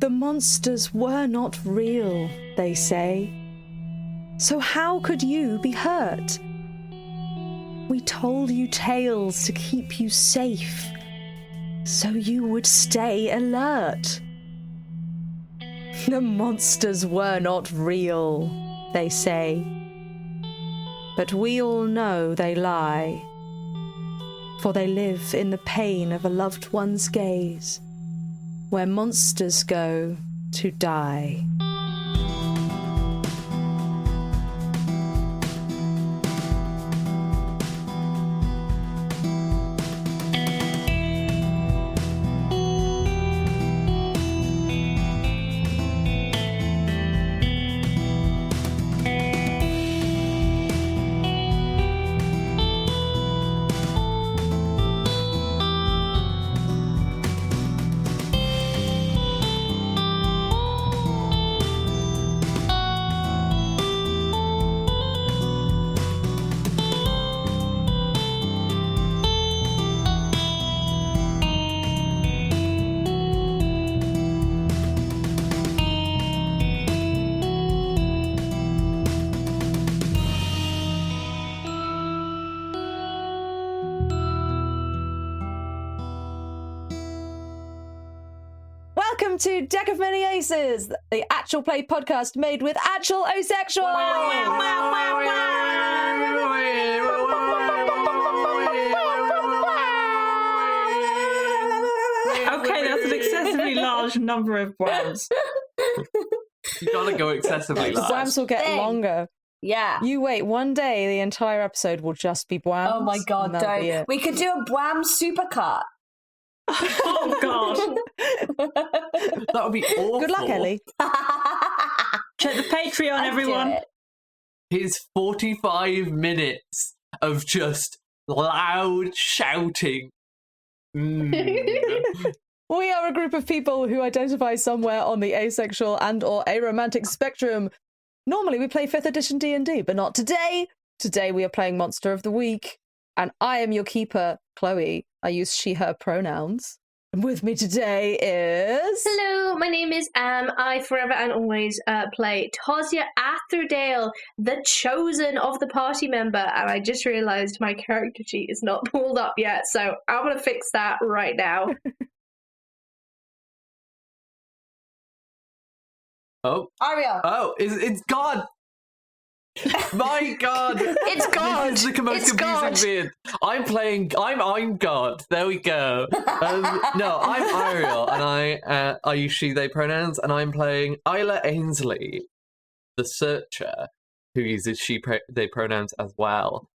The monsters were not real, they say. So how could you be hurt? We told you tales to keep you safe, so you would stay alert. The monsters were not real, they say. But we all know they lie, for they live in the pain of a loved one's gaze, where monsters go to die. Welcome to Deck of Many Aces, the actual play podcast made with actual asexual. Okay, that's an excessively large number of whams. You gotta go excessively large. The whams will get longer. Yeah. You wait, one day the entire episode will just be whams. Oh my god, don't. We could do a wham supercut. Oh god. That would be awful. Good luck, Ellie. Check the Patreon, everyone. Here's 45 minutes of just loud shouting. We are a group of people who identify somewhere on the asexual and or aromantic spectrum. Normally we play 5th edition D&D, but not today. Today we are playing Monster of the Week, and I am your keeper, Chloe. I use she, her pronouns. And with me today is... Hello, my name is I forever and always play Tosia Atherdale, the chosen of the party member. And I just realised my character sheet is not pulled up yet, so I'm going to fix that right now. Oh. Eiriol. Oh, it's God! My God! It's God! This is the most confusing bit. I'm God. There we go. No, I'm Eiriol, and I use she, they pronouns, and I'm playing Isla Ainsley, the searcher, who uses she, they pronouns as well.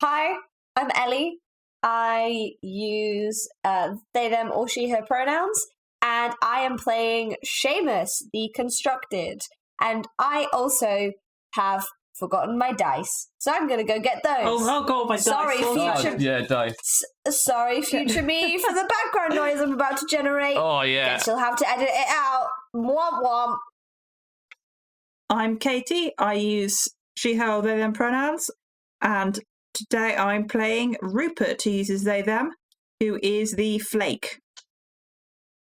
Hi, I'm Ellie. I use they, them, or she, her pronouns, and I am playing Seamus, the constructed. And I also have forgotten my dice, so I'm gonna go get those. Oh god, my Sorry, dice. future. Yeah, dice. Sorry, future me, for the background noise I'm about to generate. Oh, yeah. Guess you'll have to edit it out. Womp womp. I'm Katie. I use she, her, they, them pronouns. And today I'm playing Rupert, who uses they, them, who is the flake.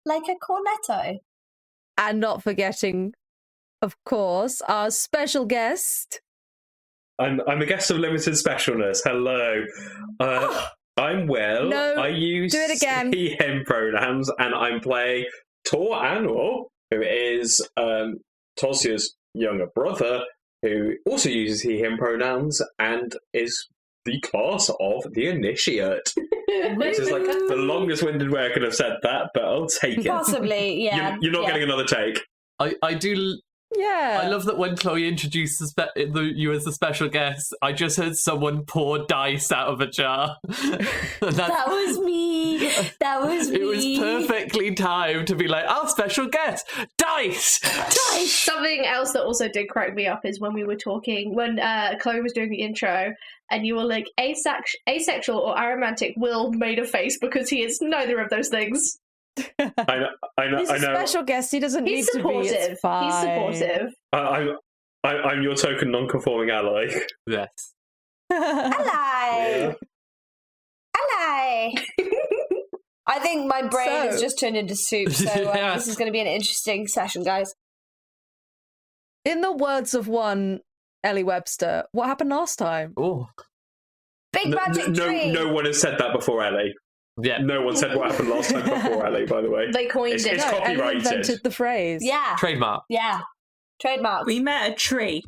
Like a cornetto. And not forgetting, of course, our special guest. I'm a guest of limited specialness. Hello. I'm Will. No, I use do it again. he, him pronouns, and I'm playing Tor Annual, who is Tosia's younger brother, who also uses he, him pronouns, and is the class of the initiate. Which is like the longest-winded way I could have said that, but I'll take it. Possibly, yeah. You're not getting another take. I do... Yeah. I love that when Chloe introduced you as the special guest, I just heard someone pour dice out of a jar. That was me. That was me. It was perfectly timed to be like, our special guest, dice! Dice! Something else that also did crack me up is when we were talking, when Chloe was doing the intro, and you were like, asexual or aromantic. Will made a face because he is neither of those things. I know. He's a special guest. He doesn't need to be. It's fine. He's supportive. I'm your token non-conforming ally. Yes. Ally. Yeah. Ally. I think my brain has So- just turned into soup, so Yeah. this is going to be an interesting session, guys. In the words of one Ellie Webster, what happened last time? Oh, Big magic tree. No one has said that before, Ellie. yeah. No one said what happened last time before, Ellie, by the way. They coined It's- it. it's No, Ellie copyrighted. invented the phrase. Yeah, Trademark. yeah. Trademark. We met a tree.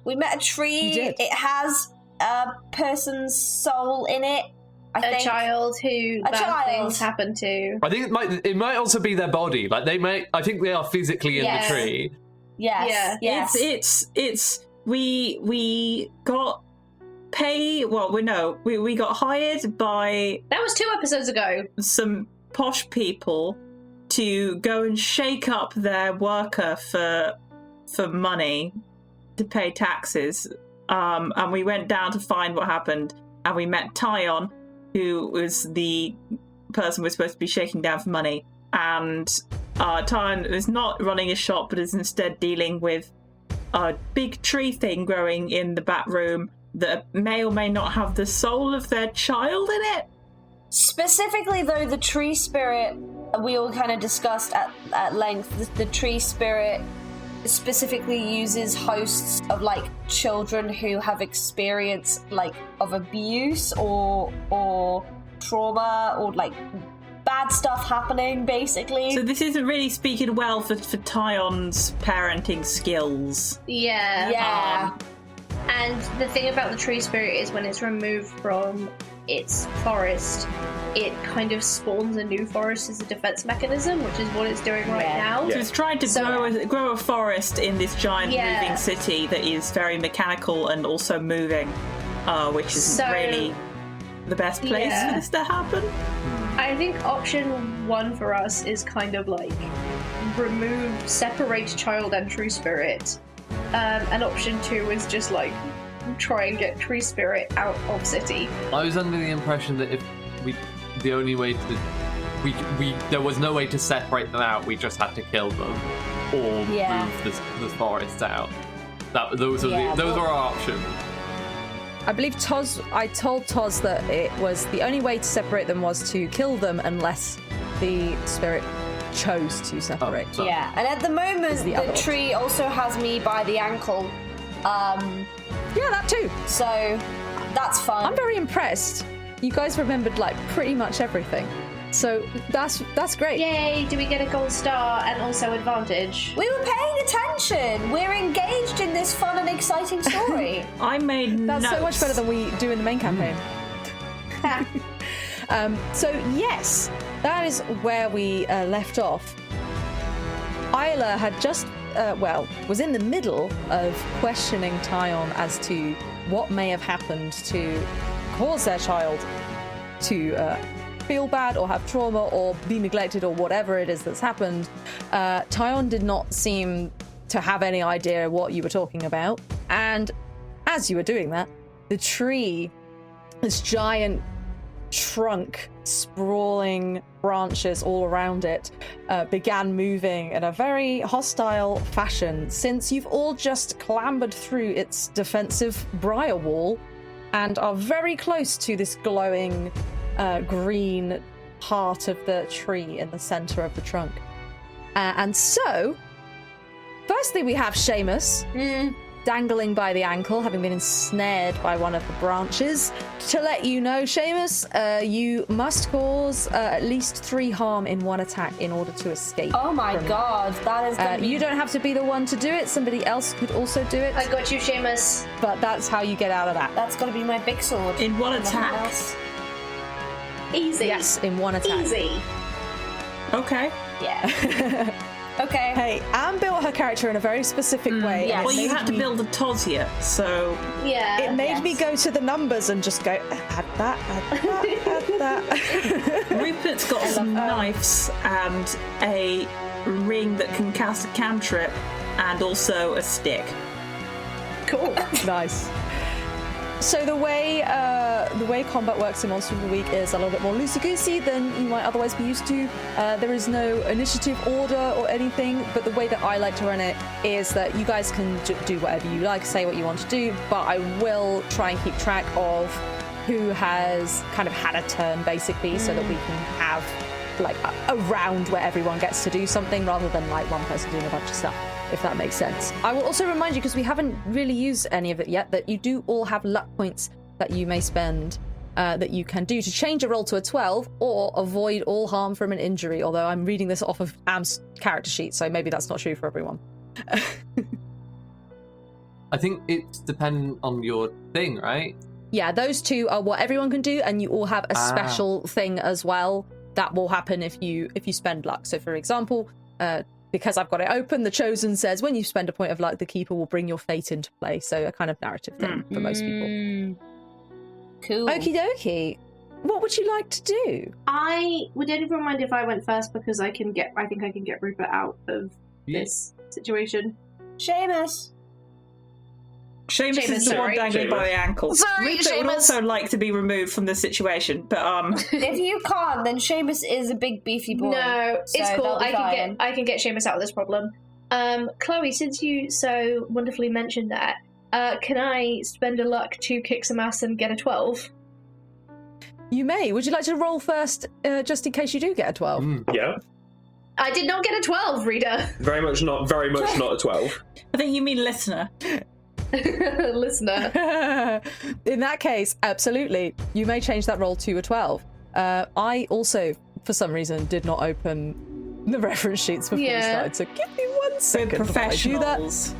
We met a tree. You did. It has a person's soul in it. I A think. child who bad child. things happen to. I think it might also be their body. Like I think they are physically in Yes. the tree. Yes. Yeah. Yes. It's we got we got hired by That was 2 episodes ago. some posh people to go and shake up their worker for money to pay taxes. And we went down to find what happened, and we met Tyon, who was the person we're supposed to be shaking down for money. And Tyon is not running a shop, but is instead dealing with a big tree thing growing in the back room that may or may not have the soul of their child in it. Specifically, though, the tree spirit, we all kind of discussed at length, the tree spirit specifically uses hosts of, like, children who have experience, like, of abuse or trauma or, like, bad stuff happening, basically. So this isn't really speaking well for Tyon's parenting skills. Yeah. Yeah. And the thing about the tree spirit is when it's removed from its forest, it kind of spawns a new forest as a defense mechanism, which is what it's doing right Yeah. now. So it's trying to grow a forest in this giant Yeah. moving city that is very mechanical and also moving, which isn't So- really the best place Yeah. for this to happen. I think option 1 for us is kind of like separate child and tree spirit. And option 2 is just like try and get tree spirit out of city. I was under the impression that if the only way to there was no way to separate them out. We just had to kill them or Yeah. move the forest out. Those were Yeah, those but- were our options. I believe I told Toz that it was the only way to separate them was to kill them unless the spirit chose to separate. so- Yeah, and at the moment, the the other tree also has me by the ankle. Yeah, that too. So that's fun. I'm very impressed. You guys remembered like pretty much everything. So that's great. Yay, do we get a gold star and also advantage? We were paying attention. We're engaged in this fun and exciting story. I made That's notes. so much better than we do in the main campaign. So yes, that is where we left off. Isla had just, was in the middle of questioning Tyon as to what may have happened to cause their child to feel bad or have trauma or be neglected or whatever it is that's happened. Tyon did not seem to have any idea what you were talking about. And as you were doing that, the tree, this giant trunk, sprawling branches all around it, began moving in a very hostile fashion, since you've all just clambered through its defensive briar wall and are very close to this glowing green heart of the tree in the center of the trunk. And so, firstly, we have Seamus dangling by the ankle, having been ensnared by one of the branches. To let you know, Seamus, you must cause at least 3 harm in one attack in order to escape. Oh my from- god, that is gonna be... You don't have to be the one to do it. Somebody else could also do it. I got you, Seamus. But that's how you get out of that. That's gonna be my big sword. In one Nothing attack. else. Easy. Yes, in one attack. Easy. Okay. Yeah. Okay. Hey, Anne built her character in a very specific way. yes. and Well, it you made had to me- build a Tosia, so Yeah. It made me Yes. go to the numbers and just go, add that, add that. Rupert's got some knives and a ring that can cast a cantrip and also a stick. Cool. Nice. So the way combat works in Monster of the Week is a little bit more loosey-goosey than you might otherwise be used to. There is no initiative order or anything, but the way that I like to run it is that you guys can do whatever you like, say what you want to do, but I will try and keep track of who has kind of had a turn, basically, so that we can have like a round where everyone gets to do something rather than like one person doing a bunch of stuff, if that makes sense. I will also remind you, because we haven't really used any of it yet, that you do all have luck points that you may spend that you can do to change a roll to a 12 or avoid all harm from an injury, although I'm reading this off of Am's character sheet, so maybe that's not true for everyone. I think it's dependent on your thing, right? Yeah, those two are what everyone can do, and you all have a special thing as well that will happen if you spend luck. So, for example, because I've got it open, the Chosen says when you spend a point of luck, the Keeper will bring your fate into play. So, a kind of narrative thing for most people. Cool. Okie dokie. What would you like to do? Would anyone mind if I went first, because I think I can get Rupert out of this situation. Seamus Seamus is the one dangling by the ankle. Sorry, Rupert would also like to be removed from the situation, but if you can't, then Seamus is a big beefy boy. No, so it's cool. that'll be I can get Seamus out of this problem. Chloe, since you so wonderfully mentioned that, can I spend a luck to kick some ass and get a 12? You may. Would you like to roll first, just in case you do get a 12? Yeah. I did not get a 12, Rita. Very much not a 12. I think you mean listener. Listener. In that case, absolutely. You may change that roll to a 12. I also, for some reason, did not open the reference sheets before we started, so give me 1 second. We're while I do that. professionals.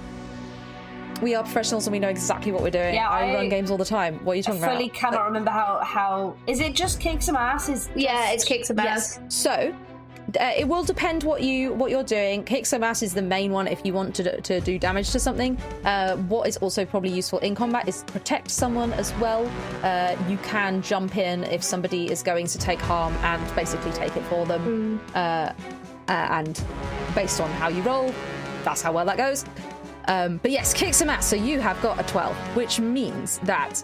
We are professionals and we know exactly what we're doing. Yeah, I I run games all the time. What are you talking I about? fully cannot remember how. Is it just kick some ass? It's kick some ass. Yes. So, it will depend what you're doing. Kick some ass is the main one if you want to do damage to something. What is also probably useful in combat is protect someone as well. You can jump in if somebody is going to take harm and basically take it for them. And based on how you roll, that's how well that goes. But yes, kick some ass. So you have got a 12, which means that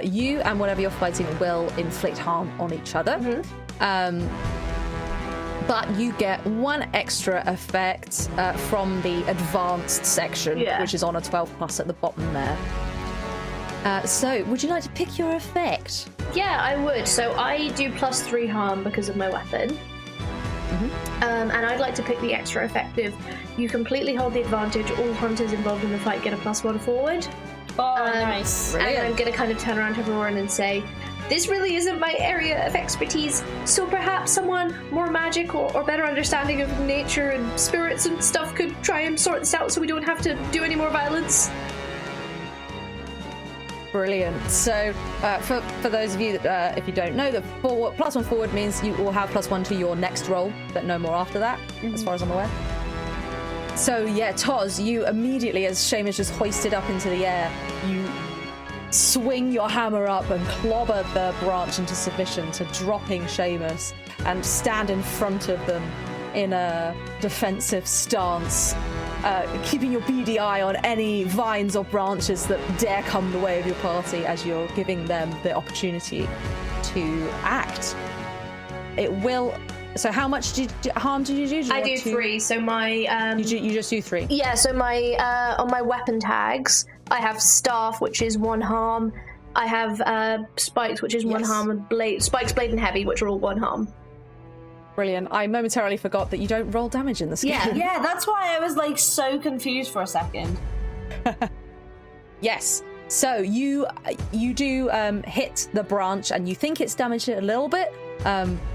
you and whatever you're fighting will inflict harm on each other. But you get 1 extra effect from the advanced section, which is on a 12 plus at the bottom there. So, would you like to pick your effect? Yeah, I would. So I do +3 harm because of my weapon. And I'd like to pick the extra effective. You completely hold the advantage. All hunters involved in the fight get a +1 forward. Oh, nice. And I'm going to kind of turn around to everyone and say, this really isn't my area of expertise, so perhaps someone more magic or better understanding of nature and spirits and stuff could try and sort this out so we don't have to do any more violence. Brilliant. So, for those of you that, if you don't know, the +1 forward means you will have +1 to your next roll, but no more after that, as far as I'm aware. So, yeah, Toz, you immediately, as Seamus just hoisted up into the air, you swing your hammer up and clobber the branch into submission to dropping Seamus and stand in front of them in a defensive stance, keeping your beady eye on any vines or branches that dare come the way of your party as you're giving them the opportunity to act. It will... So how much harm did you do? I do 3, so my... You just do 3? Yeah, so my on my weapon tags, I have staff, which is 1 harm. I have spikes, which is 1 harm, and spikes, blade, and heavy, which are all 1 harm. Brilliant. I momentarily forgot that you don't roll damage in this game. Yeah, that's why I was like so confused for a second. Yes. So you do hit the branch and you think it's damaged it a little bit,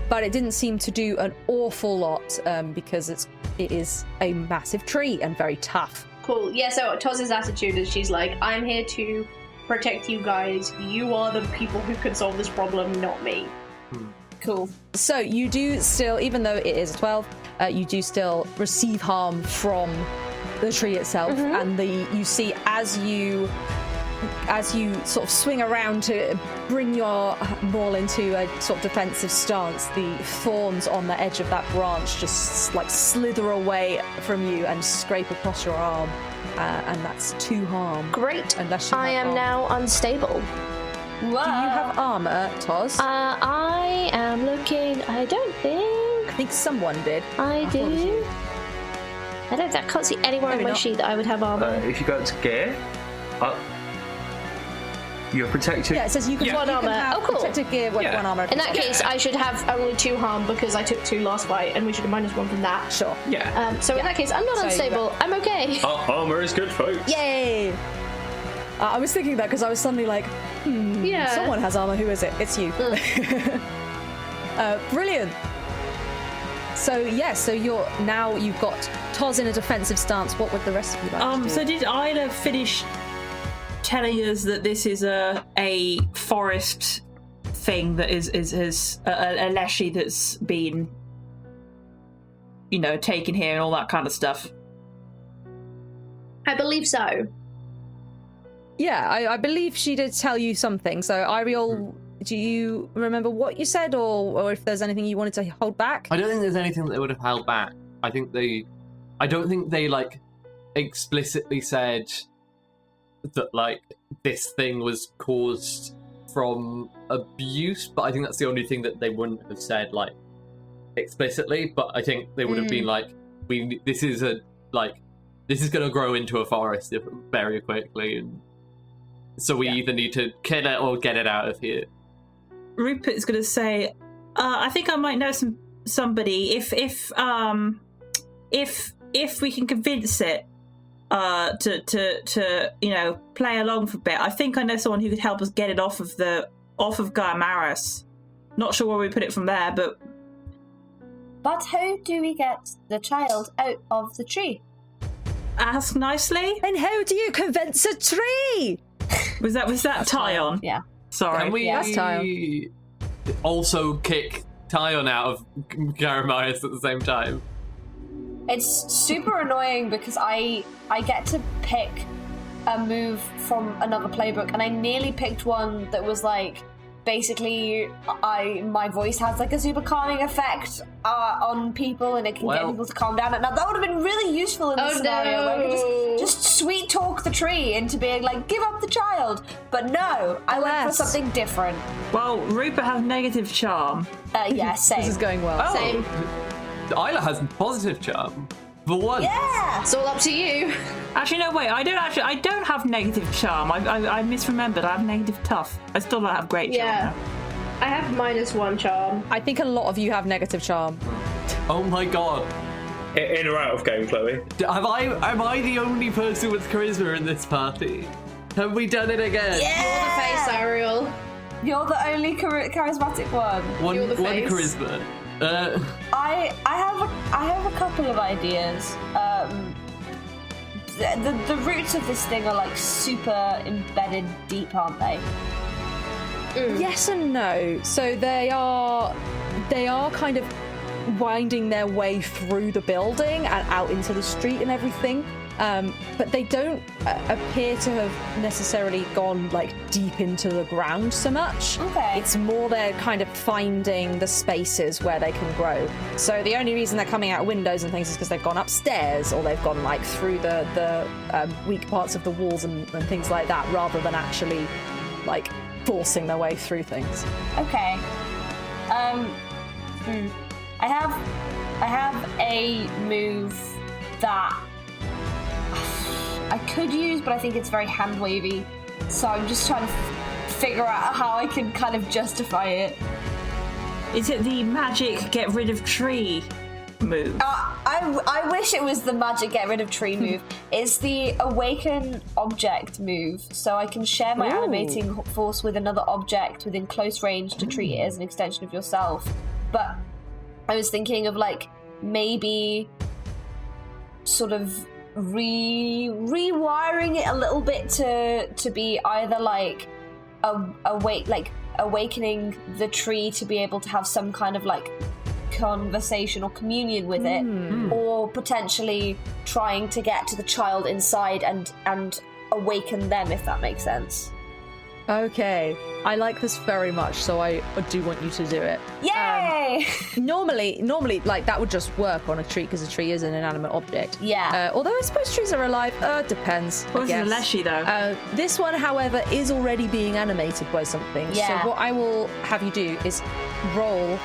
but it didn't seem to do an awful lot because it is a massive tree and very tough. Cool. Yeah, so Toz's attitude is she's like, I'm here to protect you guys. You are the people who can solve this problem, not me. Cool. So you do still, even though it is a 12, you do still receive harm from the tree itself, and you see as you sort of swing around to bring your maul into a sort of defensive stance, the thorns on the edge of that branch just like slither away from you and scrape across your arm, and that's 2 harm. Great. Unless you I have am armor. now unstable. Do you have armor, Toz? I am looking. I don't think. I think someone did. I thought it was do. you. I can't see anywhere Maybe on my not. sheet that I would have armor. If you go to gear, You're protected. Yeah, it says you can, One you can armor. have Oh, cool. protected gear with Yeah. one armor. In that case, I should have only 2 harm because I took 2 last fight, and we should have -1 from that. Sure. Yeah. So in that case, I'm not So unstable. I'm okay. Armor is good, folks. Yay! I was thinking that because I was suddenly like, Yeah. someone has armor. Who is it? It's you. Brilliant. So you've got Toz in a defensive stance. What would the rest of you like to do? So did Isla finish telling us that this is a forest thing that is a leshy that's been, taken here and all that kind of stuff? I believe so. Yeah, I believe she did tell you something. So Eiriol, do you remember what you said, or if there's anything you wanted to hold back? I don't think there's anything that they would have held back. I don't think they like explicitly said that like this thing was caused from abuse, but I think that's the only thing that they wouldn't have said like explicitly. But I think they would have been like, this is going to grow into a forest very quickly, and so we either need to kill it or get it out of here. Rupert's going to say, I think I might know somebody if we can convince it to play along for a bit. I think I know someone who could help us get it off of Gaia Maris. Not sure where we put it from there, but how do we get the child out of the tree? ask nicely. And how do you convince a tree? Was that Tyon? Yeah. Sorry. Can we That's Tyon. also kick Tyon out of Garamias at the same time? It's super annoying because I get to pick a move from another playbook, and I nearly picked one that was like, basically, my voice has like a super calming effect on people, and it can get people to calm down. Now that would have been really useful in this scenario where we could just sweet talk the tree into being like, give up the child. But no, I went for something different. Well, Rupert has negative charm. Yeah, same. This is going well. Same. Isla has positive charm. For once. Yeah. It's all up to you. Actually, no, wait. I don't have negative charm. I misremembered. I have negative tough. I still don't have great charm. Yeah. I have -1 charm. I think a lot of you have negative charm. Oh my god. In or out of game, Chloe? Am I the only person with charisma in this party? Have we done it again? You're the face, Eiriol. You're the only charismatic one. One You're the face. charisma. I have a couple of ideas. The roots of this thing are like super embedded deep, aren't they? Yes and no. So they are kind of winding their way through the building and out into the street and everything. But they don't appear to have necessarily gone like deep into the ground so much. Okay. It's more they're kind of finding the spaces where they can grow. So the only reason they're coming out windows and things is because they've gone upstairs, or they've gone like through the weak parts of the walls and things like that, rather than actually like forcing their way through things. Okay. I have a move that I could use, but I think it's very hand wavy. So I'm just trying to figure out how I can kind of justify it. Is it the magic get rid of tree move? I wish it was the magic get rid of tree move. It's the awaken object move, so I can share my animating force with another object within close range to treat it as an extension of yourself. But I was thinking of like maybe sort of rewiring it a little bit to be either like awakening the tree to be able to have some kind of like conversation or communion with it, or potentially trying to get to the child inside and awaken them, if that makes sense. Okay, I like this very much, so I do want you to do it. Yay! Normally, like that would just work on a tree because a tree is an inanimate object. Yeah. Although I suppose trees are alive. Depends. What's the leshy though? This one, however, is already being animated by something. Yeah. So what I will have you do is roll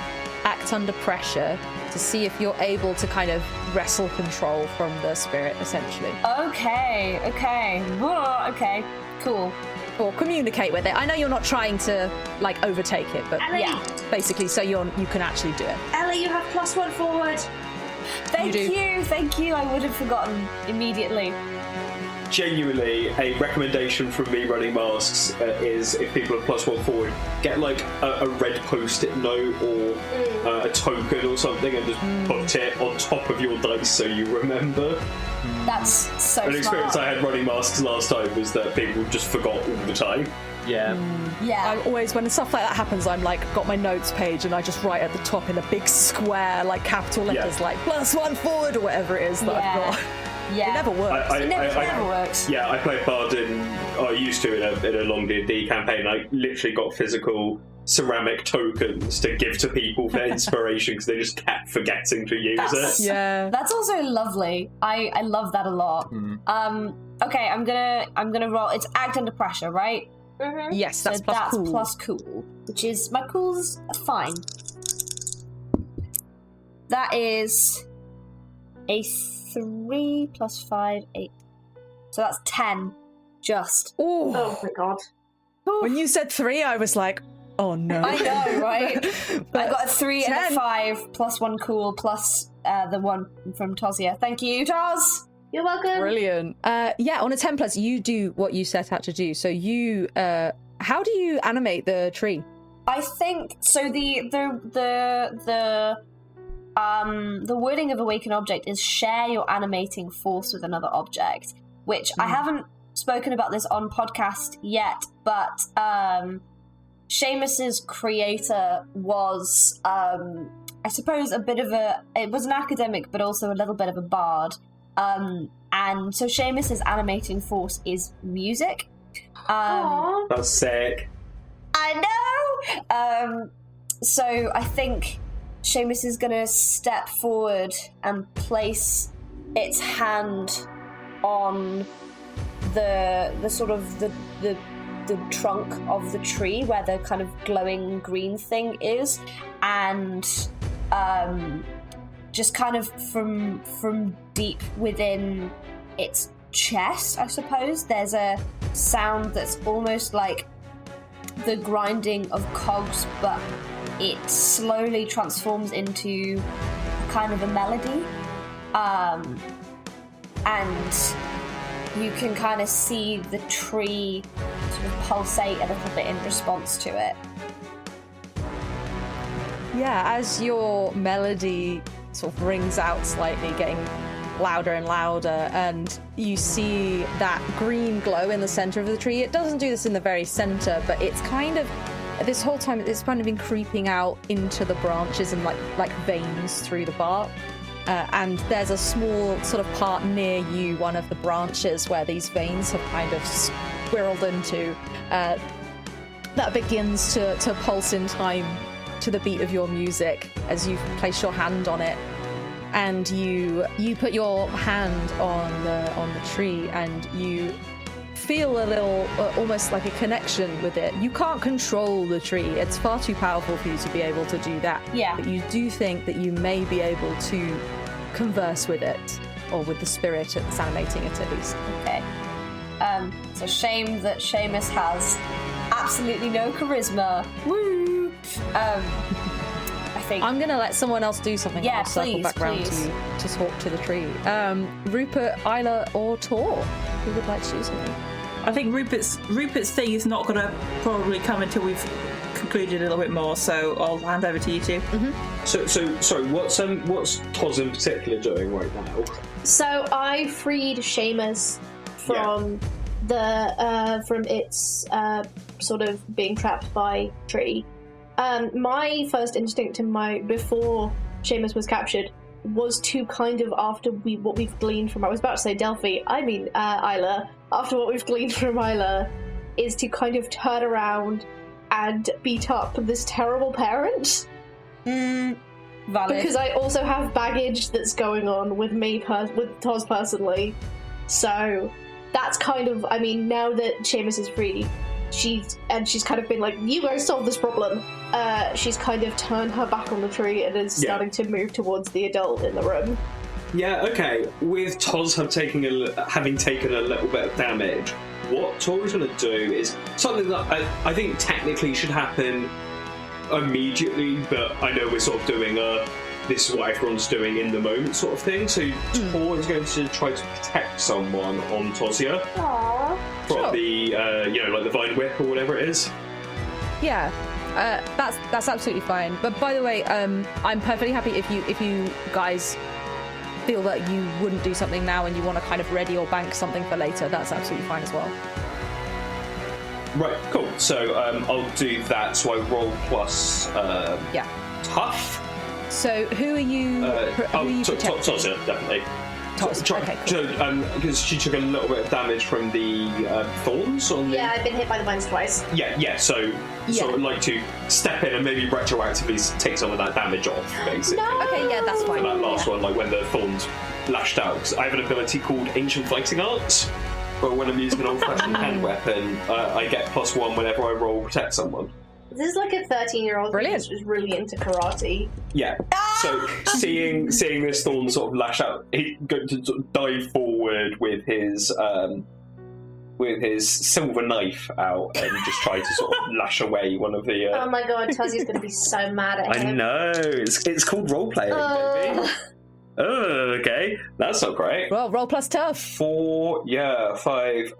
act under pressure to see if you're able to kind of wrestle control from the spirit, essentially. Okay. Whoa, okay. Cool. or communicate with it. I know you're not trying to like overtake it, but Ellie, basically, so you can actually do it. Ellie, you have +1 forward. Thank you. I would have forgotten immediately. Genuinely, a recommendation from me running masks is if people are +1 forward, get like a red post-it note or a token or something and just put it on top of your dice so you remember. That's so An smart. experience I had running masks last time was that people just forgot all the time. Yeah. Yeah. I always, when stuff like that happens, I'm like, got my notes page and I just write at the top in a big square, like capital letters, like +1 forward or whatever it is that I've got. Yeah. It never works. It never works. Yeah, I played Bard I used to in a long D&D campaign. I literally got physical ceramic tokens to give to people for inspiration because they just kept forgetting to use it. Yeah. That's also lovely. I love that a lot. Okay, I'm gonna roll. It's act under pressure, right? Mm-hmm. Yes, that's So plus that's cool. plus cool, which is my cool's fine. That is a 3 plus 5, 8. So that's 10. Just. Ooh. Oh my god. When you said 3, I was like, oh no. I know, right? But I got a 3 and 10. a 5 plus 1 cool plus the one from Tosia. Thank you, Toz. You're welcome. Brilliant. Yeah, on a 10 plus, you do what you set out to do. So you, how do you animate the tree? I think so. The wording of Awaken Object is share your animating force with another object, which I haven't spoken about this on podcast yet, but Seamus's creator was, I suppose, it was an academic, but also a little bit of a bard. And so Seamus's animating force is music. Aww. That's sick. I know! So I think Seamus is going to step forward and place its hand on the sort of the trunk of the tree where the kind of glowing green thing is, and just kind of from deep within its chest, I suppose, there's a sound that's almost like the grinding of cogs, but it slowly transforms into kind of a melody, and you can kind of see the tree sort of pulsate a little bit in response to it. Yeah, as your melody sort of rings out slightly, getting louder and louder, and you see that green glow in the center of the tree. It doesn't do this in the very center, but it's kind of, this whole time, it's kind of been creeping out into the branches and like veins through the bark. And there's a small sort of part near you, one of the branches where these veins have kind of squirreled into, that begins to pulse in time to the beat of your music as you place your hand on it. And you put your hand on the tree, and you feel a little, almost like a connection with it. You can't control the tree; it's far too powerful for you to be able to do that. Yeah. But you do think that you may be able to converse with it, or with the spirit that's animating it, at least. Okay. It's a shame that Seamus has absolutely no charisma. Woo! I think I'm gonna let someone else do something. Yeah, I'll circle please, back round please. to talk to the tree. Rupert, Isla, or Tor, who would like to do something? I think Rupert's thing is not going to probably come until we've concluded a little bit more, so I'll hand over to you two. So sorry, what's Toz in particular doing right now? So I freed Seamus from from its sort of being trapped by tree. My first instinct before Seamus was captured was to kind of, after what we've gleaned from, I was about to say Delphi, I mean Isla, after what we've gleaned from Isla, is to kind of turn around and beat up this terrible parent. valid. Because I also have baggage that's going on with me, with Toz personally. So that's kind of, I mean, now that Seamus is free, she's kind of been like, you guys solve this problem. She's kind of turned her back on the tree and is starting to move towards the adult in the room. Yeah, okay. With Toz having taken a little bit of damage, what Tori's going to do is something that I think technically should happen immediately, but I know we're sort of doing this is what everyone's doing in the moment sort of thing. So Tor is going to try to protect someone on Tosia from the like the vine whip or whatever it is. Yeah. That's absolutely fine. But by the way, I'm perfectly happy if you guys feel that you wouldn't do something now and you want to kind of ready or bank something for later. That's absolutely fine as well. Right, cool. So I'll do that. So I roll plus tough. So who are you? protecting? Tosia, definitely. Okay, cool. Because she took a little bit of damage from the thorns on the... Yeah, I've been hit by the vines twice. Yeah, so sort of like to step in and maybe retroactively take some of that damage off, basically. No! Okay, yeah, that's fine. For that last one, like when the thorns lashed out. 'Cause I have an ability called Ancient Fighting Arts, but when I'm using an old-fashioned hand weapon, I get +1 whenever I roll protect someone. This is like a 13-year-old who's really into karate. Yeah. So seeing this thorn sort of lash out, he's going to sort of dive forward with his silver knife out and just try to sort of lash away one of the. Oh my god, Tuzzy's going to be so mad at him. I know. It's called role playing, baby. Oh, okay. That's not great. Well, roll plus tough. 4, 5.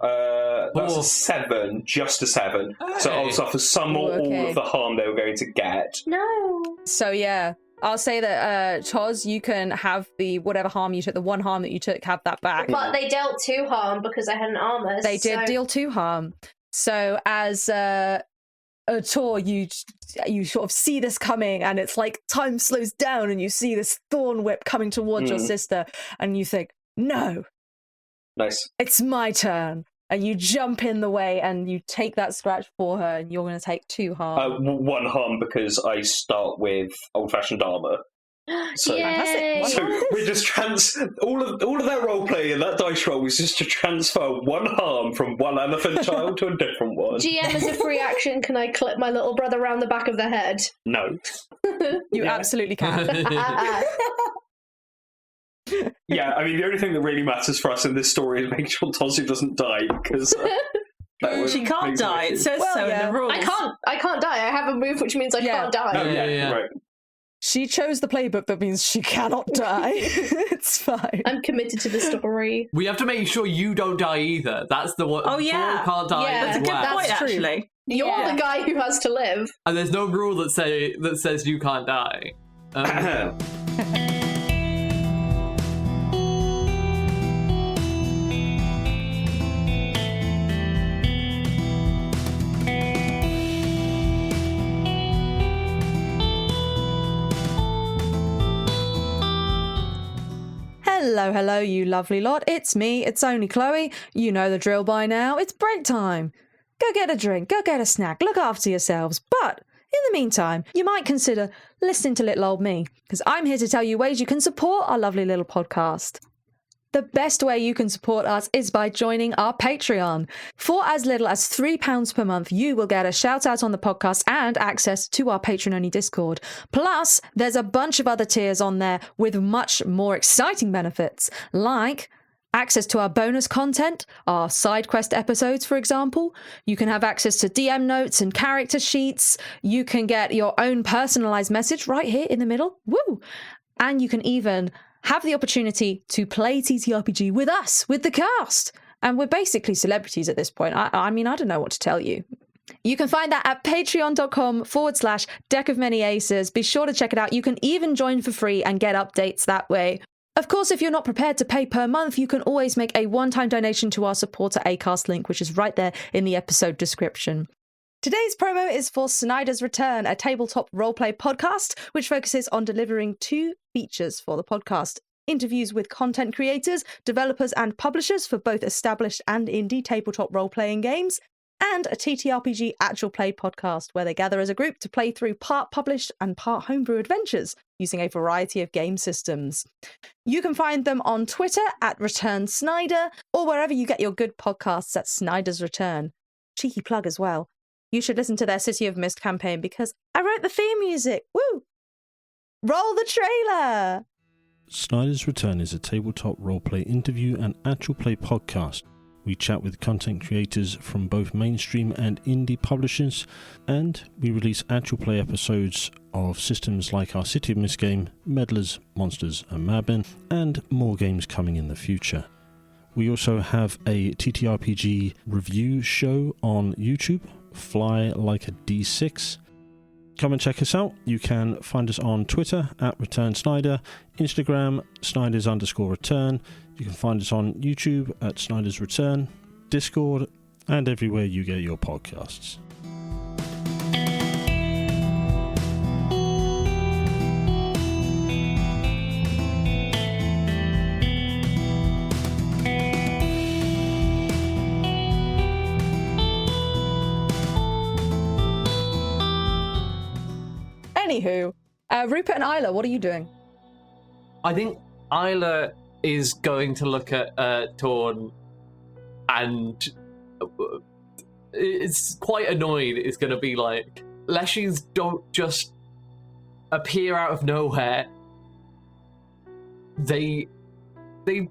That's a 7, just a 7. Hey. So I'll suffer some or all of the harm they were going to get. No. So yeah, I'll say that Toz, you can have the whatever harm you took, the 1 harm that you took, have that back. But they dealt 2 harm because I had an armor. They did deal 2 harm. So as Tor, you sort of see this coming, and it's like time slows down, and you see this thorn whip coming towards your sister, and you think, "No, Nice. it's my turn." And you jump in the way, and you take that scratch for her, and you're going to take 2 harm. 1 harm because I start with old-fashioned armor. So, Yay! so we just all of that role play and that dice roll was just to transfer 1 harm from one elephant child to a different one. GM, as a free action, can I clip my little brother around the back of the head? No. You absolutely can. Yeah, I mean the only thing that really matters for us in this story is making sure Tozu doesn't die because she can't die. It says so in the rules. I can't die. I have a move which means I can't die. Oh, yeah. Right. She chose the playbook that means she cannot die. It's fine. I'm committed to the story. We have to make sure you don't die either. That's the one. Oh, yeah. Can't die. Yeah. That's a good point, That's true. actually. You're the guy who has to live. And there's no rule that says you can't die. Hello, you lovely lot. It's me. It's only Chloe. You know the drill by now. It's break time. Go get a drink. Go get a snack. Look after yourselves. But in the meantime, you might consider listening to little old me, because I'm here to tell you ways you can support our lovely little podcast. The best way you can support us is by joining our Patreon. For as little as £3 per month, you will get a shout out on the podcast and access to our patron-only Discord. Plus, there's a bunch of other tiers on there with much more exciting benefits, like access to our bonus content, our side quest episodes, for example. You can have access to DM notes and character sheets. You can get your own personalized message right here in the middle. Woo! And you can even have the opportunity to play TTRPG with us, with the cast. And we're basically celebrities at this point. I mean, I don't know what to tell you. You can find that at patreon.com/Deck of Many Aces. Be sure to check it out. You can even join for free and get updates that way. Of course, if you're not prepared to pay per month, you can always make a one-time donation to our supporter Acast link, which is right there in the episode description. Today's promo is for Snyder's Return, a tabletop roleplay podcast, which focuses on delivering 2 features for the podcast. Interviews with content creators, developers, and publishers for both established and indie tabletop role-playing games, and a TTRPG actual play podcast where they gather as a group to play through part published and part homebrew adventures using a variety of game systems. You can find them on Twitter at @ReturnSnyder or wherever you get your good podcasts at Snyder's Return. Cheeky plug as well. You should listen to their City of Mist campaign because I wrote the theme music. Woo! Roll the trailer! Snyder's Return is a tabletop roleplay interview and actual play podcast. We chat with content creators from both mainstream and indie publishers, and we release actual play episodes of systems like our City of Mist game, Meddlers, Monsters and Madmen, and more games coming in the future. We also have a TTRPG review show on YouTube, Fly Like a D6. Come and check us out. You can find us on Twitter @ReturnSnyder, Instagram Snyders_return. You can find us on YouTube at Snyder's Return, Discord, and everywhere you get your podcasts. Anywho, Rupert and Isla, what are you doing? I think Isla is going to look at Torn and it's quite annoyed. It's going to be like, leshies don't just appear out of nowhere. They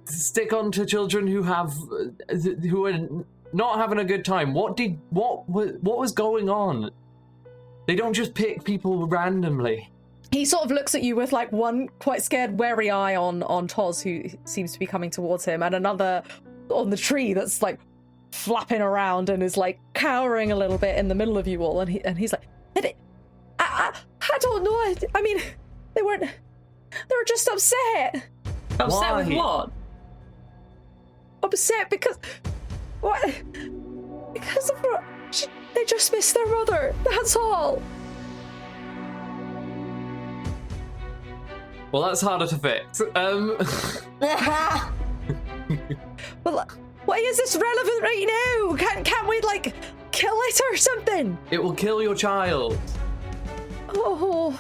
stick on to children who are not having a good time. What was going on? They don't just pick people randomly. He sort of looks at you with like one quite scared, wary eye on Toz, who seems to be coming towards him, and another on the tree that's like flapping around and is like cowering a little bit in the middle of you all. And he's like, I don't know. I mean, they were just upset. Upset with Why? what? Upset because what? Because of they just missed their mother. That's all. Well, that's harder to fix. Well, why is this relevant right now? Can't we like kill it or something? It will kill your child. Oh,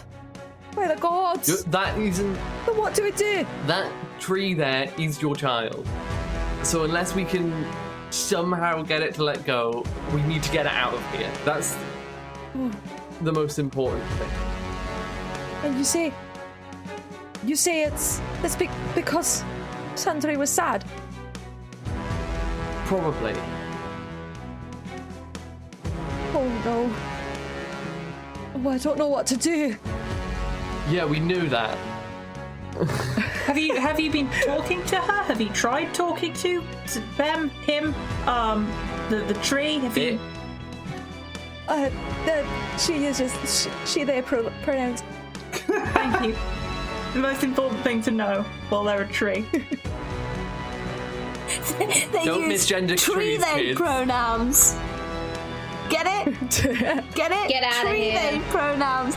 by the gods! That isn't. Then what do we do? That tree there is your child. So unless we can somehow get it to let go, we need to get it out of here. That's the most important thing. And you say it's because Sandri was sad. Probably. Oh no. Oh, I don't know what to do. Yeah, we knew that. Have you been talking to her? Have you tried talking to them, him, the tree? Have you? She is just she they pronouns. Thank you. The most important thing to know while they're a tree. They Don't use misgender tree trees, they kids. pronouns. Get it? Get it? Get outta tree here. they pronouns.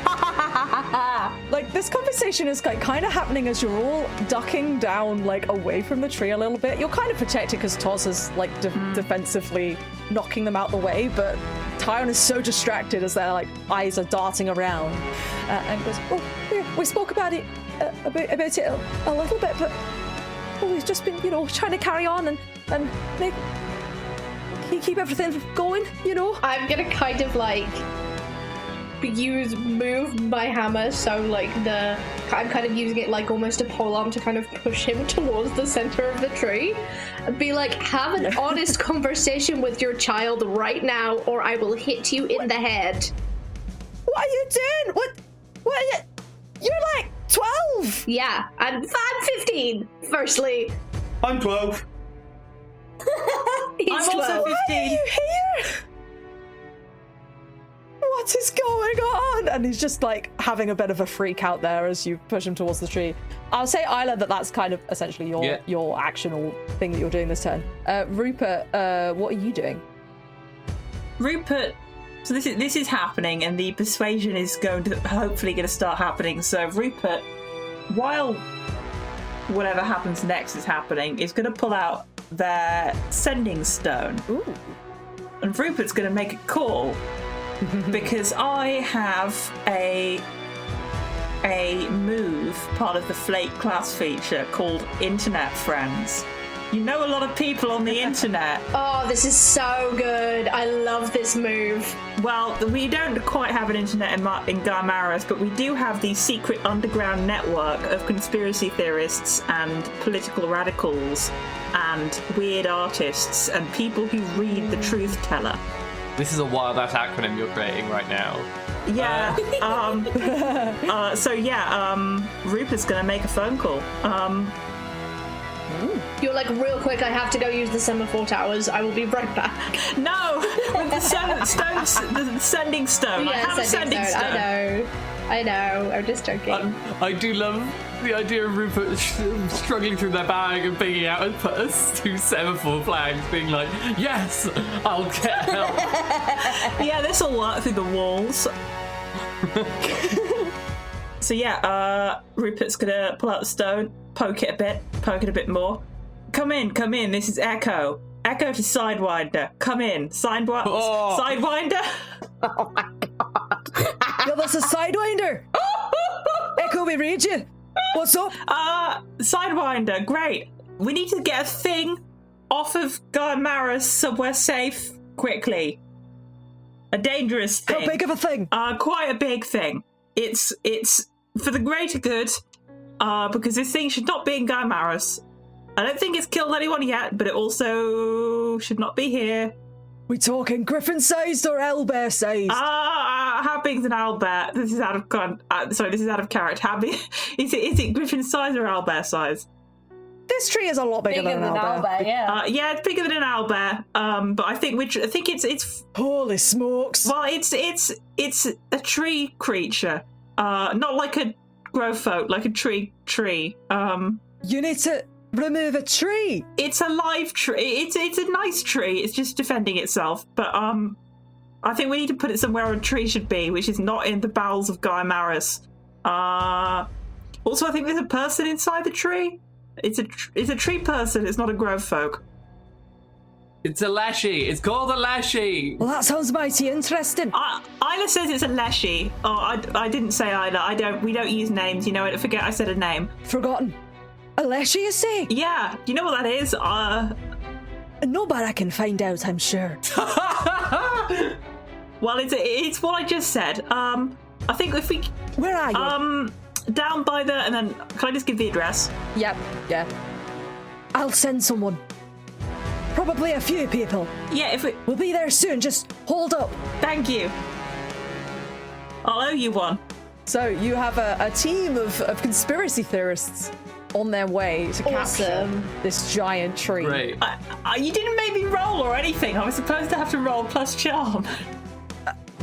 Like, this conversation is kind of happening as you're all ducking down, like, away from the tree a little bit. You're kind of protected because Toz is, like, defensively knocking them out the way, but Tyron is so distracted as their, like, eyes are darting around. And goes, oh, yeah, we spoke about it, about it a little bit, but we've just been, trying to carry on and make... keep everything going, I'm gonna kind of like move my hammer so like I'm kind of using it like almost a polearm to kind of push him towards the center of the tree and be like, have an honest conversation with your child right now or I will hit you in the head. What are you doing? What are you... You're like 12! Yeah, I'm 15, firstly. I'm 12. He's I'm also 12. 15. Why are you here? What is going on? And he's just like having a bit of a freak out there as you push him towards the tree. I'll say, Isla, that's kind of essentially your action or thing that you're doing this turn. Rupert, what are you doing? Rupert. So this is happening, and the persuasion is hopefully going to start happening. So Rupert, while whatever happens next is happening, is going to pull out their sending stone. Ooh. And Rupert's going to make a call because I have a move, part of the Flake class feature, called Internet Friends. You know a lot of people on the internet. Oh, this is so good. I love this move. Well, we don't quite have an internet in Gaimaris, but we do have the secret underground network of conspiracy theorists and political radicals and weird artists and people who read the truth teller. This is a wild-ass acronym you're creating right now. Yeah. Rupert's gonna make a phone call. You're like, real quick, I have to go use the semaphore towers. I will be right back. No! With the sending stone. I have a sending stone. I know. I'm just joking. I do love the idea of Rupert struggling through their bag and picking out and put us 2 semaphore flags, being like, yes, I'll get help. Yeah, this will work through the walls. So Rupert's gonna pull out the stone, poke it a bit more. Come in, this is Echo. Echo to Sidewinder. Come in. Sidewinder? Oh my god. Yo, that's a Sidewinder! Echo, we read you. What's up? Sidewinder, great. We need to get a thing off of Gaimaris somewhere safe quickly. A dangerous thing. How big of a thing? Quite a big thing. It's for the greater good, because this thing should not be in Gaimaris. I don't think it's killed anyone yet, but it also should not be here. We talking griffin-sized or owlbear-sized? How big is an owlbear? This is out of this is out of character. How big is it? Griffin size or owlbear size? This tree is a lot bigger than an owlbear. Yeah. Yeah, it's bigger than an owlbear. But I think it's. Holy smokes! Well, it's a tree creature. Not like a grow folk, like a tree. You need to remove a tree. It's a live tree. It's a nice tree. It's just defending itself. But I think we need to put it somewhere where a tree should be, which is not in the bowels of Gaimaris. Also, I think there's a person inside the tree. It's a tree person. It's not a grove folk. It's a leshy. It's called a leshy. Well, that sounds mighty interesting. Isla says it's a leshy. Oh, I didn't say Isla. We don't use names. You know, I forget I said a name. Forgotten. A leshy, you say? Yeah. Do you know what that is? No, but I can find out, I'm sure. Well, it's what I just said. I think if we. Where are you? Down by the, and then can I just give the address? Yep. Yeah. I'll send someone. Probably a few people. Yeah, we'll be there soon. Just hold up. Thank you. I'll owe you one. So you have a team of conspiracy theorists on their way to capture this giant tree. Great. You didn't make me roll or anything. I was supposed to have to roll plus charm.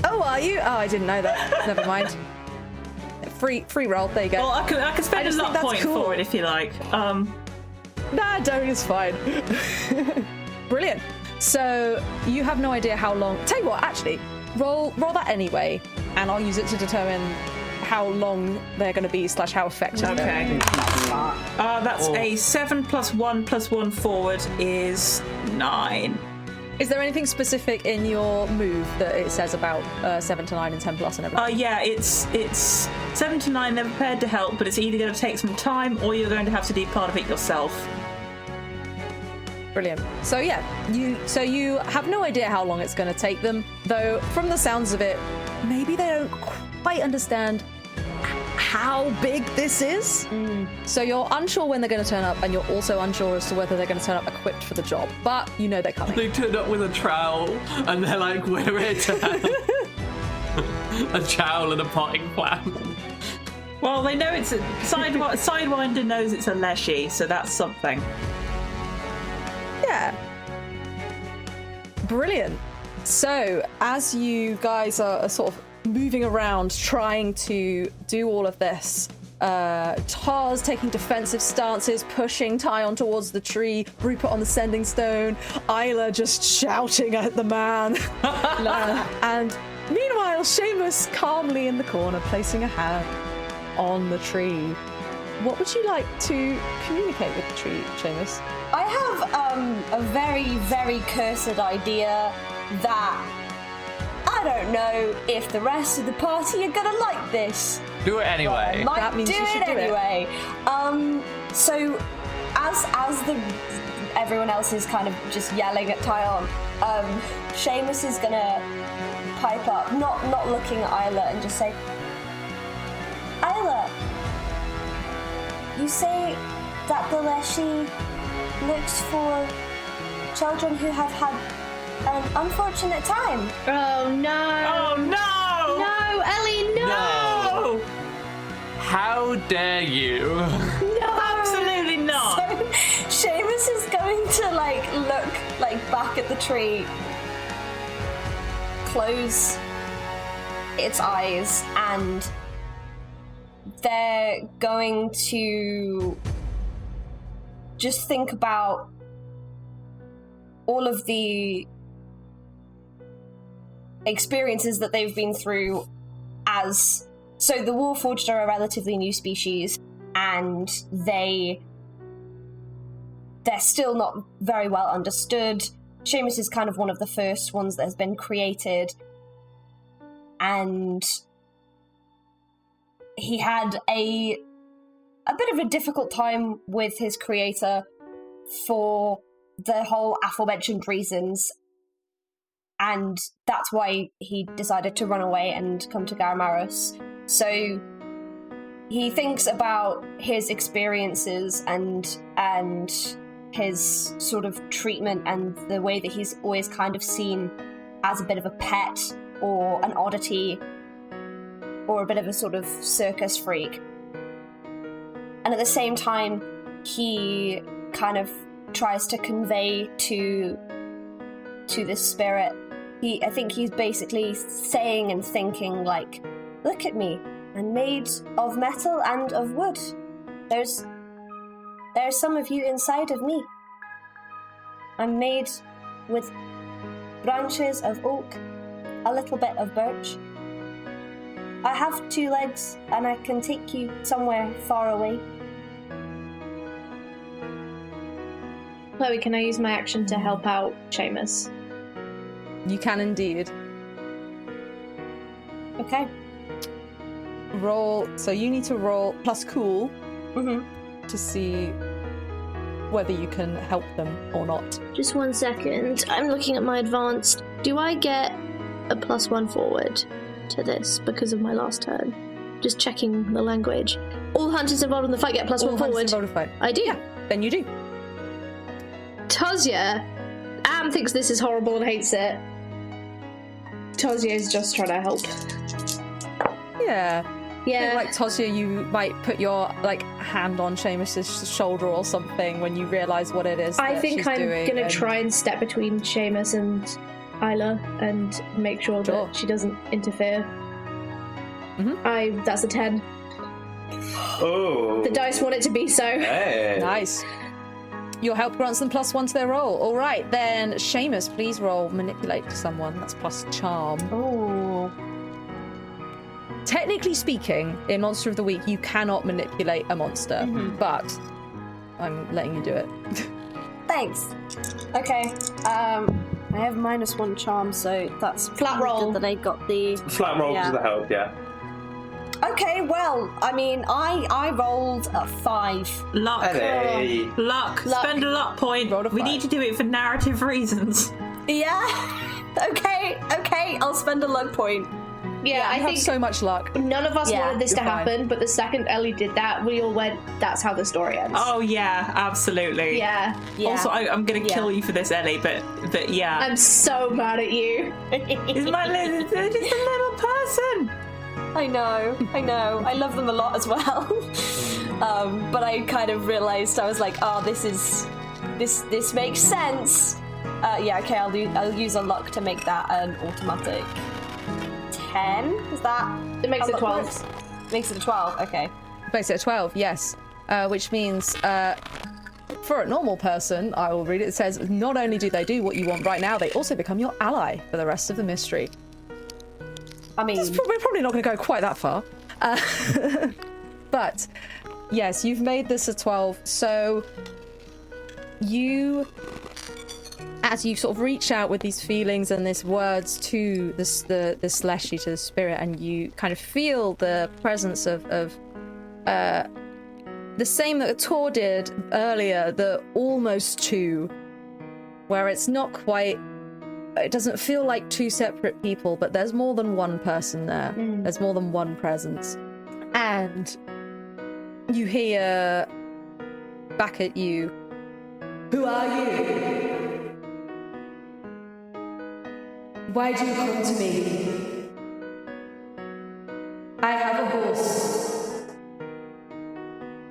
Oh, are you? Oh, I didn't know that. Never mind. Free roll. There you go. Well, I could spend a luck point for it if you like. Nah, don't. It's fine. Brilliant. So you have no idea how long. Tell you what, actually, roll that anyway, and I'll use it to determine how long they're going to be / how effective. Okay. That's a 7 + 1 + 1 forward is 9. Is there anything specific in your move that it says about 7 to 9 and 10 plus and everything? Yeah, it's 7 to 9. They're prepared to help, but it's either going to take some time or you're going to have to do part of it yourself. Brilliant. So yeah, you have no idea how long it's going to take them, though from the sounds of it, maybe they don't quite understand how big this is. So you're unsure when they're going to turn up, and you're also unsure as to whether they're going to turn up equipped for the job, but you know they're coming. They turned up with a trowel, and they're like, we're here to help. A trowel and a potting plant. Well, they know it's a Sidewinder knows it's a leshy, so that's something. Yeah. Brilliant. So as you guys are sort of moving around trying to do all of this, Tars taking defensive stances, pushing Tyon towards the tree, Rupert on the sending stone, Isla just shouting at the man. And meanwhile, Seamus calmly in the corner, placing a hand on the tree. What would you like to communicate with the tree, Seamus? I have a very, very cursed idea that I don't know if the rest of the party are gonna like this. Do it anyway. Might That means do you should it do it. anyway. So everyone else is kind of just yelling at Tyon, Seamus is gonna pipe up, not looking at Isla, and just say, Isla, you say that the leshy looks for children who have had an unfortunate time. Oh no! Oh no! No, Ellie, no! How dare you? No! Absolutely not! So Seamus is going to look back at the tree, close its eyes, and they're going to just think about all of the experiences that they've been through so the Warforged are a relatively new species, and they're still not very well understood. Seamus is kind of one of the first ones that has been created, and he had a bit of a difficult time with his creator for the whole aforementioned reasons, and that's why he decided to run away and come to Garamaros. So he thinks about his experiences and his sort of treatment and the way that he's always kind of seen as a bit of a pet or an oddity or a bit of a sort of circus freak. And at the same time, he kind of tries to convey to this spirit, I think he's basically saying and thinking like, look at me, I'm made of metal and of wood. There's some of you inside of me. I'm made with branches of oak, a little bit of birch. I have 2 legs and I can take you somewhere far away. Chloe, can I use my action to help out Seamus? You can indeed. Okay. Roll. So you need to roll plus cool Mm-hmm. to see whether you can help them or not. Just 1 second. I'm looking at my advanced. Do I get a +1 forward to this because of my last turn? Just checking the language. All hunters involved in the fight get +1 All hunters forward. involved in the fight. I do. Yeah, then you do. Tozia. Am thinks this is horrible and hates it. Tozia is just trying to help. Yeah. Yeah. Like Tozia, you might put your hand on Seamus's shoulder or something when you realise what it is. I that think she's I'm doing, gonna and- try and step between Seamus and Isla and make sure Sure. that she doesn't interfere. Mhm. That's a 10. Oh. The dice want it to be so. Hey. Nice. Your help grants them +1 to their roll. All right, then Seamus, please roll manipulate someone. That's plus charm. Oh. Technically speaking, in Monster of the Week, you cannot manipulate a monster, but I'm letting you do it. Thanks. Okay. I have -1 charm, so that's Flat roll. good that I got the. Flat roll Yeah. to the help, yeah. Okay, well, I mean, I rolled a 5. Luck. Hey. Luck. Luck. Spend a luck point. Roll a We 5. need to do it for narrative reasons. Yeah. Okay. I'll spend a luck point. Yeah, I You have think so much luck. none of us Yeah, wanted this to you're fine. happen, but the second Ellie did that, we all went, that's how the story ends. Oh yeah, absolutely. Yeah. Yeah. Also, I'm gonna Yeah. kill you for this, Ellie. But yeah, I'm so mad at you. it's my little, just a little person. I know. I love them a lot as well. But I kind of realised, I was like, oh, this makes sense. Yeah, okay, I'll use a luck to make that an automatic 10. Is that? It makes how it luck 12. works? Makes it a 12. Okay. Makes it a 12, yes. Which means, for a normal person, I will read it. It says, not only do they do what you want right now, they also become your ally for the rest of the mystery. I mean, We're probably not going to go quite that far. But, yes, you've made this a 12. So, as you sort of reach out with these feelings and these words to this leshy, to the spirit, and you kind of feel the presence of the same that Tor did earlier, the almost two, where it's not quite, it doesn't feel like two separate people, but there's more than one person there. There's more than one presence. And you hear back at you, "Who are you? Why do you come to me? I have a horse.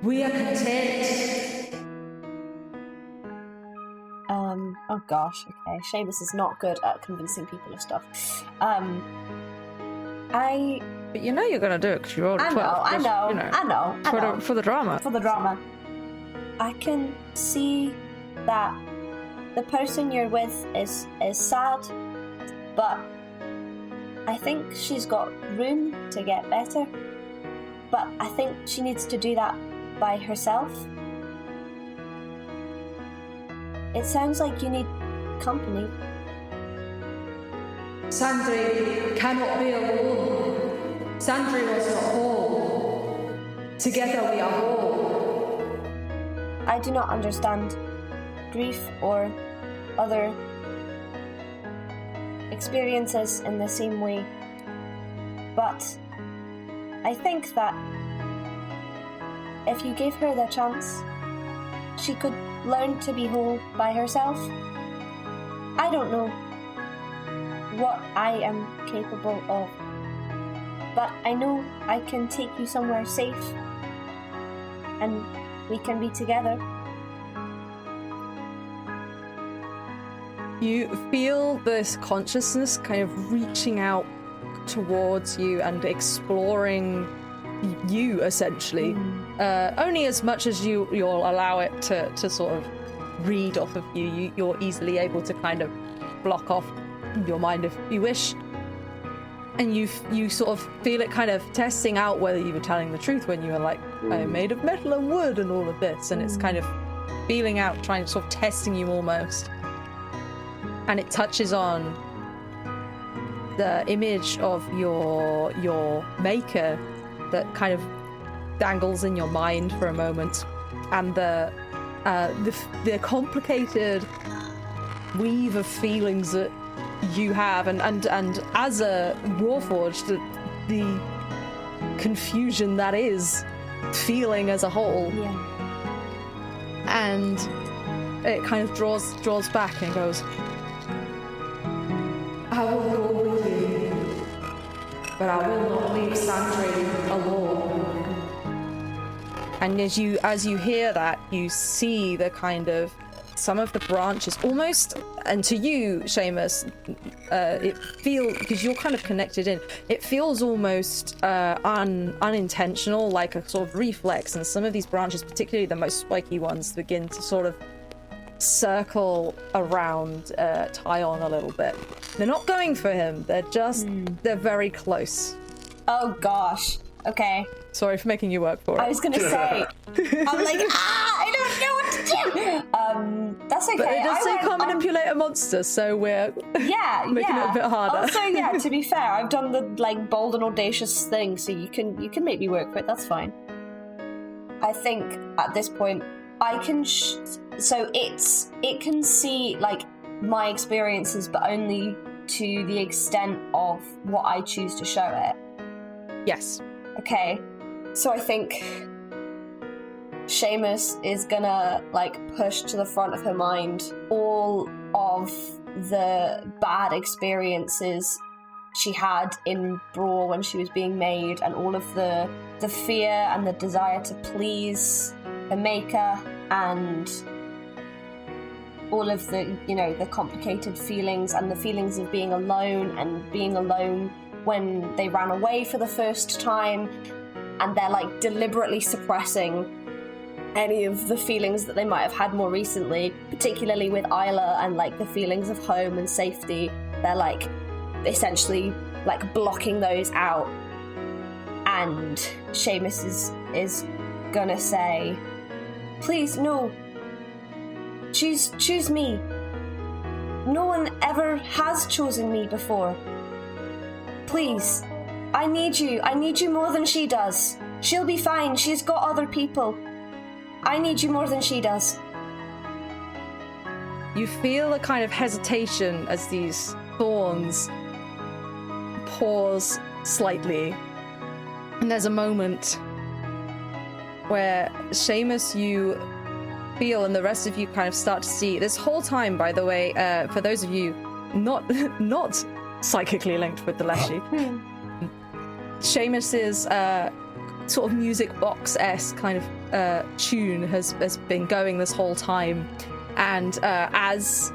We are content." Oh gosh, okay. Seamus is not good at convincing people of stuff. But you know you're going to do it because you rolled a 12. I know. For the drama. For the drama. I can see that the person you're with is sad, but I think she's got room to get better. But I think she needs to do that by herself. It sounds like you need company. Sandri cannot be alone. Sandri was not whole. Together we are whole. I do not understand grief or other experiences in the same way, but I think that if you gave her the chance, she could learn to be whole by herself. I don't know what I am capable of, but I know I can take you somewhere safe and we can be together. You feel this consciousness kind of reaching out towards you and exploring you, essentially. Only as much as you'll allow it to sort of read off of you. You're easily able to kind of block off your mind if you wish. And you sort of feel it kind of testing out whether you were telling the truth when you were like, I'm made of metal and wood and all of this. And it's kind of feeling out, trying to sort of testing you almost. And it touches on the image of your maker that kind of dangles in your mind for a moment, and the complicated weave of feelings that you have, and as a Warforged, the confusion that is feeling as a whole. Yeah. And it kind of draws back and goes, I will go with you, but I will not leave Sandri alone. And as you hear that, you see the kind of some of the branches almost, and to you, Seamus, it feels, because you're kind of connected in, it feels almost unintentional, like a sort of reflex, and some of these branches, particularly the most spiky ones, begin to sort of circle around Tyon a little bit. They're not going for him, they're just, they're very close. Oh gosh, okay. Sorry for making you work for it. I was gonna say, I'm like, I don't know what to do. That's okay. But it does say can't manipulate a monster, so we're making it a bit harder. Also, yeah, to be fair, I've done the like bold and audacious thing, so you can make me work for it. That's fine. I think at this point, I can. So it can see like my experiences, but only to the extent of what I choose to show it. Yes. Okay. So I think Seamus is gonna like push to the front of her mind all of the bad experiences she had in Brawl when she was being made, and all of the fear and the desire to please the maker, and all of the, you know, the complicated feelings and the feelings of being alone, and being alone when they ran away for the first time, and they're like deliberately suppressing any of the feelings that they might have had more recently, particularly with Isla, and like the feelings of home and safety. They're like essentially like blocking those out. And Seamus is gonna say, please, no, choose me. No one ever has chosen me before. Please, I need you more than she does. She'll be fine, she's got other people. I need you more than she does. You feel a kind of hesitation as these thorns pause slightly. And there's a moment where Seamus, you feel, and the rest of you kind of start to see this whole time, by the way, for those of you not psychically linked with the leshy, Seamus's sort of music box-esque kind of tune has been going this whole time. And as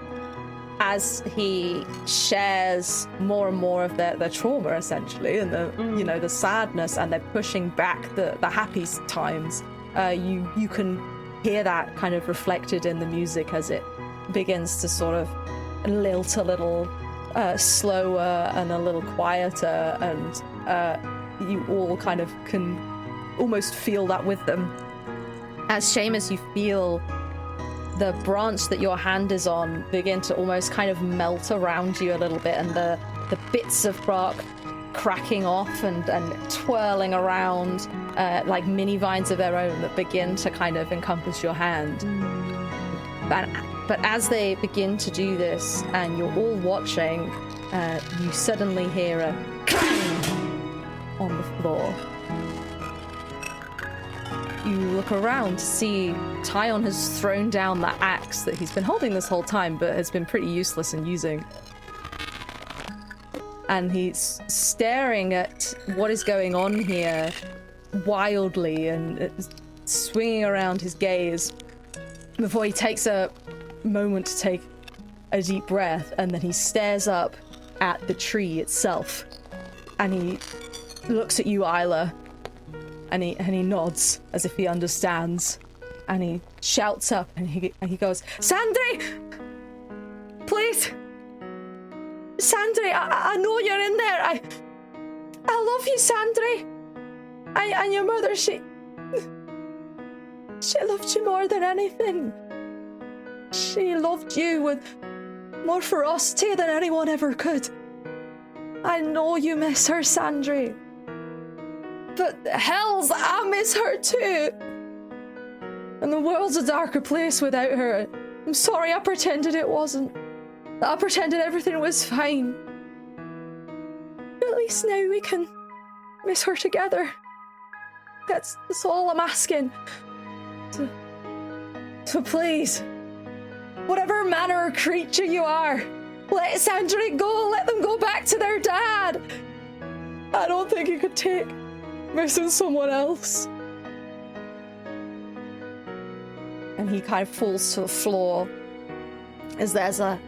he shares more and more of their trauma, essentially, and the sadness, and they're pushing back the happy times, you can hear that kind of reflected in the music as it begins to sort of lilt a little slower and a little quieter, and you all kind of can almost feel that with them. As Seamus, you feel the branch that your hand is on begin to almost kind of melt around you a little bit, and the bits of bark cracking off and twirling around like mini vines of their own that begin to kind of encompass your hand. But as they begin to do this, and you're all watching, you suddenly hear a clang on the floor. You look around to see Tyon has thrown down the axe that he's been holding this whole time, but has been pretty useless in using. And he's staring at what is going on here wildly and swinging around his gaze before he takes a moment to take a deep breath, and then he stares up at the tree itself. And he looks at you, Isla, and he nods as if he understands, and he shouts up and he goes, "Sandri! Please! Sandri, I know you're in there. I love you, Sandri. And your mother, she loved you more than anything. She loved you with more ferocity than anyone ever could. I know you miss her, Sandri. But hells, I miss her too. And the world's a darker place without her. I'm sorry I pretended it wasn't. I pretended everything was fine. But at least now we can miss her together. That's all I'm asking. So please, whatever manner of creature you are, let Sandri go. Let them go back to their dad. I don't think he could take missing someone else." And he kind of falls to the floor as there's a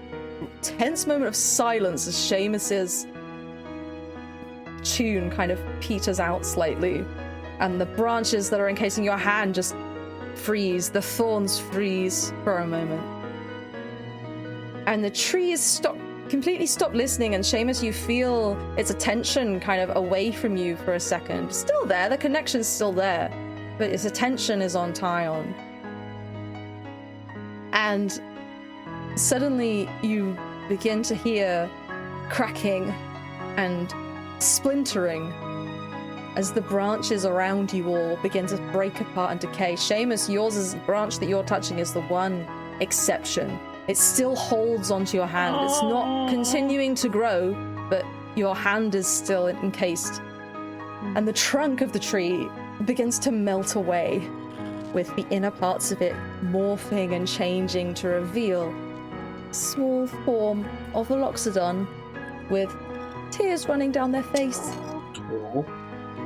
tense moment of silence as Seamus's tune kind of peters out slightly, and the branches that are encasing your hand just freeze. The thorns freeze for a moment, and the trees completely stop listening. And Seamus, you feel its attention kind of away from you for a second. Still there, the connection's still there, but its attention is on Tyon. And suddenly you begin to hear cracking and splintering as the branches around you all begin to break apart and decay. Seamus, yours is the branch that you're touching is the one exception. It still holds onto your hand. It's not continuing to grow, but your hand is still encased. And the trunk of the tree begins to melt away, with the inner parts of it morphing and changing to reveal a small form of a loxodon with tears running down their face.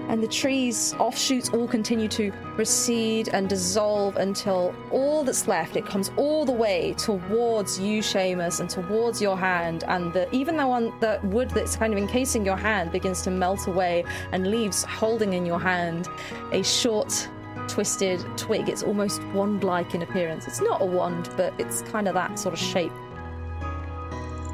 And the tree's offshoots all continue to recede and dissolve until all that's left, it comes all the way towards you, Seamus, and towards your hand. And even the wood that's kind of encasing your hand begins to melt away and leaves holding in your hand a short, twisted twig. It's almost wand-like in appearance. It's not a wand, but it's kind of that sort of shape.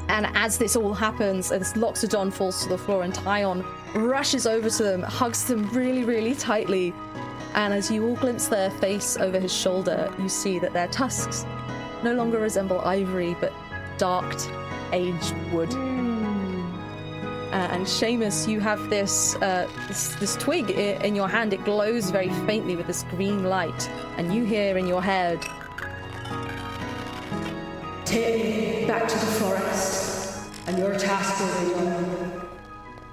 And as this all happens, this loxodon falls to the floor, and Tyon rushes over to them, hugs them really, really tightly. And as you all glimpse their face over his shoulder, you see that their tusks no longer resemble ivory, but darked, aged wood. And Seamus, you have this twig in your hand. It glows very faintly with this green light, and you hear in your head, "Take me back to the forest, and your task will be done.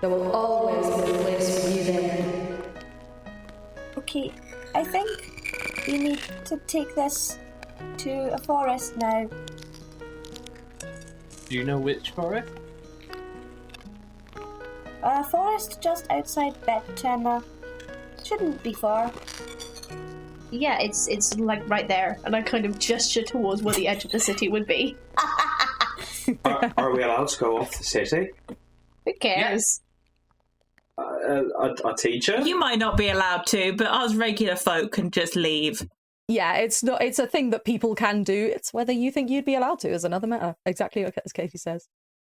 There will always be a place for you there." Okay, I think we need to take this to a forest now. Do you know which forest? A forest just outside Betchenna. Shouldn't be far. Yeah, it's like right there, and I kind of gesture towards where the edge of the city would be. Are we allowed to go off the city? Who cares? A teacher? You might not be allowed to, but us regular folk can just leave. Yeah, it's not. It's a thing that people can do. It's whether you think you'd be allowed to is another matter. Exactly what Katie says.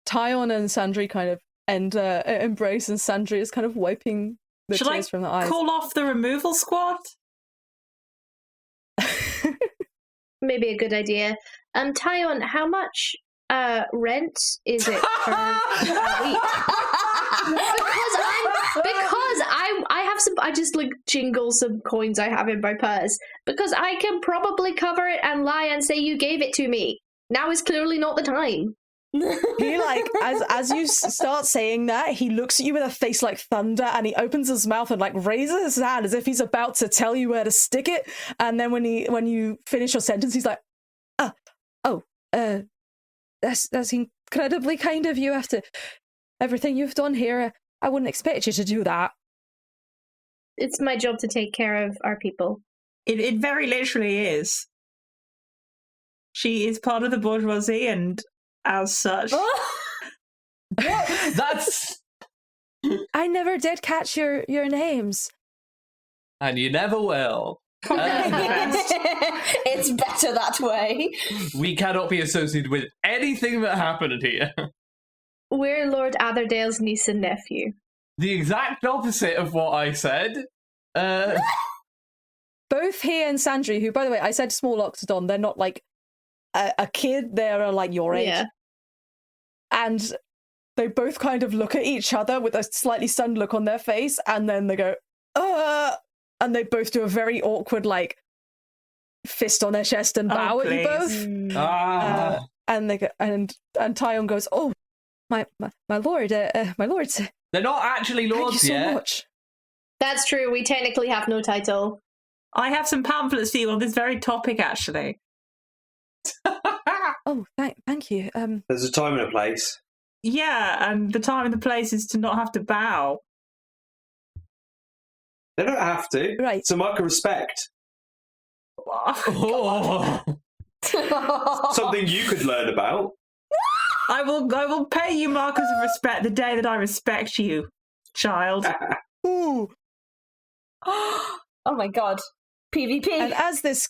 Tyon and Sandri kind of embrace, and Sandri is kind of wiping the Should I tears from the eyes. call off the removal squad? Maybe a good idea. Tyon, how much rent is it per week? Because I have some. I just like jingle some coins I have in my purse because I can probably cover it and lie and say you gave it to me. Now is clearly not the time. He like as you start saying that, he looks at you with a face like thunder, and he opens his mouth and like raises his hand as if he's about to tell you where to stick it. And then when you finish your sentence, he's like, that's incredibly kind of you. After everything you've done here, I wouldn't expect you to do that. It's my job to take care of our people. It very literally is. She is part of the bourgeoisie, and as such, That's... I never did catch your names. And you never will. It's better that way. We cannot be associated with anything that happened here. We're Lord Atherdale's niece and nephew. The exact opposite of what I said. Both he and Sandri, who, by the way, I said small Oxydon, they're not like a kid, they're like your age. Yeah. And they both kind of look at each other with a slightly stunned look on their face, and then they go, and they both do a very awkward, like, fist on their chest and bow at you both. And they go, and Tyon goes, "Oh, my lord, my lords. They're not actually lords Thank you so yet. much." That's true. We technically have no title. I have some pamphlets for you on this very topic, actually. Oh, thank you. There's a time and a place. Yeah, and the time and the place is to not have to bow. They don't have to. Right. It's a mark of respect. Oh. Something you could learn about. I will pay you markers of respect the day that I respect you, child. Ooh. Oh my god. PvP. And as this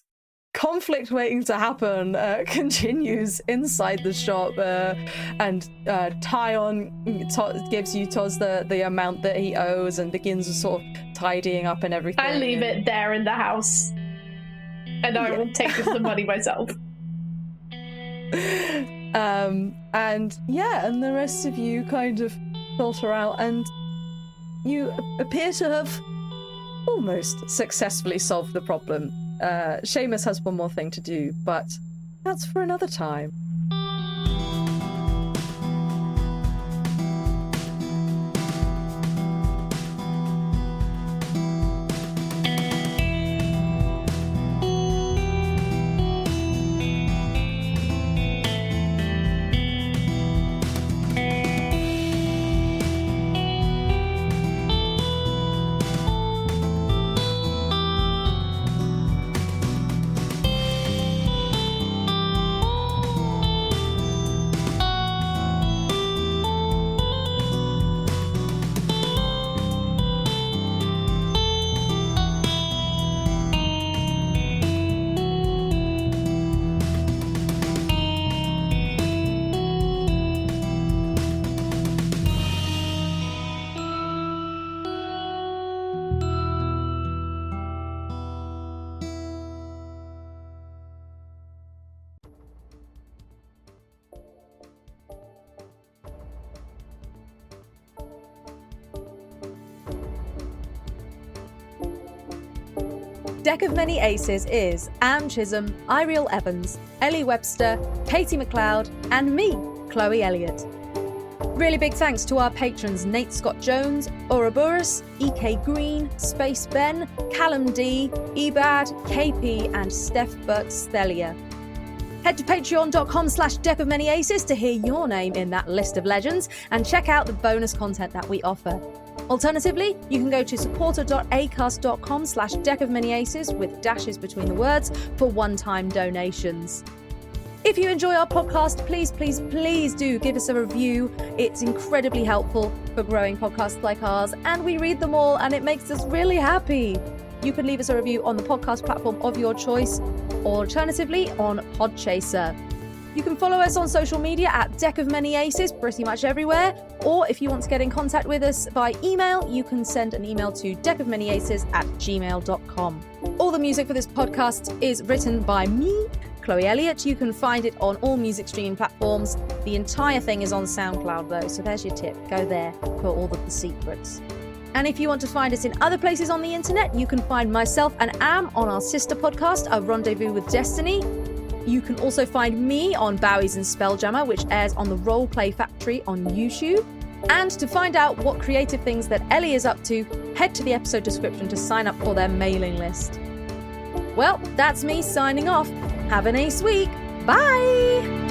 conflict waiting to happen continues inside the shop, and Tyon gives you Toz the amount that he owes and begins sort of tidying up and everything. I leave it there in the house. And I will take the money myself. And the rest of you kind of filter out, and you appear to have almost successfully solved the problem. Seamus has one more thing to do, but that's for another time. Deck of Many Aces is Anne Chisholm, Eiriol Evans, Ellie Webster, Katie McLeod, and me, Chloe Elliott. Really big thanks to our patrons Nate Scott Jones, Ouroboros, EK Green, Space Ben, Callum D, Ebad, KP, and Steph Burke Stelia. Head to patreon.com/Deck of Many Aces to hear your name in that list of legends and check out the bonus content that we offer. Alternatively, you can go to supporter.acast.com/Deck of Many Aces with dashes between the words for one-time donations. If you enjoy our podcast, please, please, please do give us a review. It's incredibly helpful for growing podcasts like ours, and we read them all, and it makes us really happy. You can leave us a review on the podcast platform of your choice, or alternatively on Podchaser. You can follow us on social media at Deck of Many Aces, pretty much everywhere. Or if you want to get in contact with us by email, you can send an email to deckofmanyaces@gmail.com. All the music for this podcast is written by me, Chloe Elliott. You can find it on all music streaming platforms. The entire thing is on SoundCloud though, so there's your tip. Go there for all of the secrets. And if you want to find us in other places on the internet, you can find myself and Am on our sister podcast, A Rendezvous with Destiny. You can also find me on Bowies and Spelljammer, which airs on the Roleplay Factory on YouTube. And to find out what creative things that Ellie is up to, head to the episode description to sign up for their mailing list. Well, that's me signing off. Have an ace week. Bye!